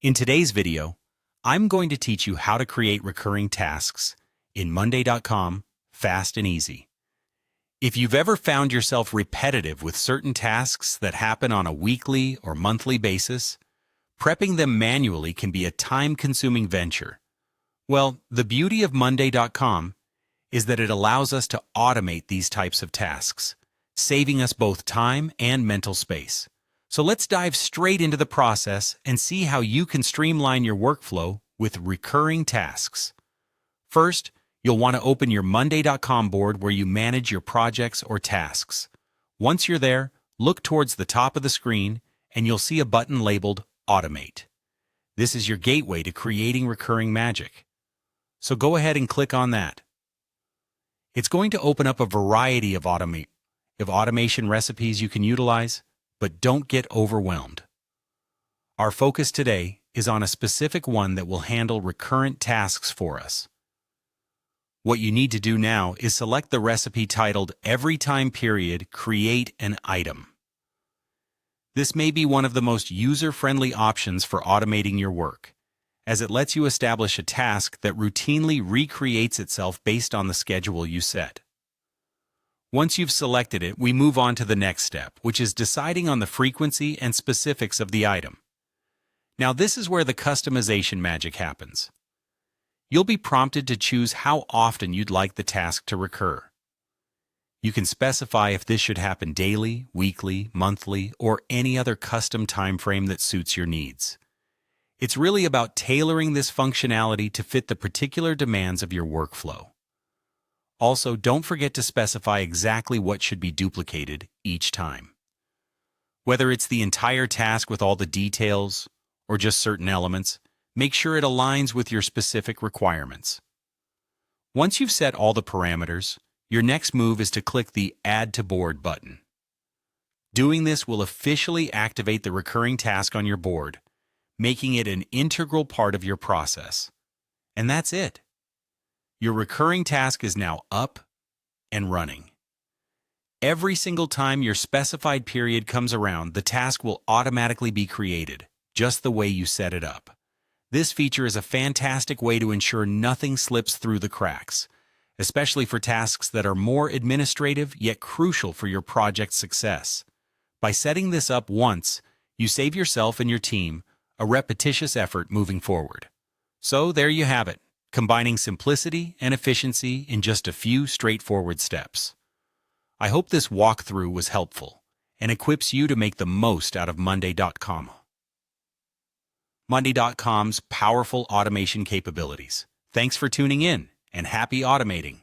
In today's video, I'm going to teach you how to create recurring tasks in Monday.com fast and easy. If you've ever found yourself repetitive with certain tasks that happen on a weekly or monthly basis, prepping them manually can be a time-consuming venture. Well, the beauty of Monday.com is that it allows us to automate these types of tasks, saving us both time and mental space. So let's dive straight into the process and see how you can streamline your workflow with recurring tasks. First, you'll want to open your Monday.com board where you manage your projects or tasks. Once you're there, look towards the top of the screen and you'll see a button labeled Automate. This is your gateway to creating recurring magic. So go ahead and click on that. It's going to open up a variety of automation recipes you can utilize, but don't get overwhelmed. Our focus today is on a specific one that will handle recurrent tasks for us. What you need to do now is select the recipe titled Every Time Period Create an Item. This may be one of the most user-friendly options for automating your work, as it lets you establish a task that routinely recreates itself based on the schedule you set. Once you've selected it, we move on to the next step, which is deciding on the frequency and specifics of the item. Now, this is where the customization magic happens. You'll be prompted to choose how often you'd like the task to recur. You can specify if this should happen daily, weekly, monthly, or any other custom time frame that suits your needs. It's really about tailoring this functionality to fit the particular demands of your workflow. Also, don't forget to specify exactly what should be duplicated each time. Whether it's the entire task with all the details or just certain elements, make sure it aligns with your specific requirements. Once you've set all the parameters, your next move is to click the Add to Board button. Doing this will officially activate the recurring task on your board, making it an integral part of your process. And that's it. Your recurring task is now up and running. Every single time your specified period comes around, the task will automatically be created, just the way you set it up. This feature is a fantastic way to ensure nothing slips through the cracks, especially for tasks that are more administrative yet crucial for your project's success. By setting this up once, you save yourself and your team a repetitious effort moving forward. So there you have it, combining simplicity and efficiency in just a few straightforward steps. I hope this walkthrough was helpful and equips you to make the most out of Monday.com. Monday.com's powerful automation capabilities. Thanks for tuning in, and happy automating!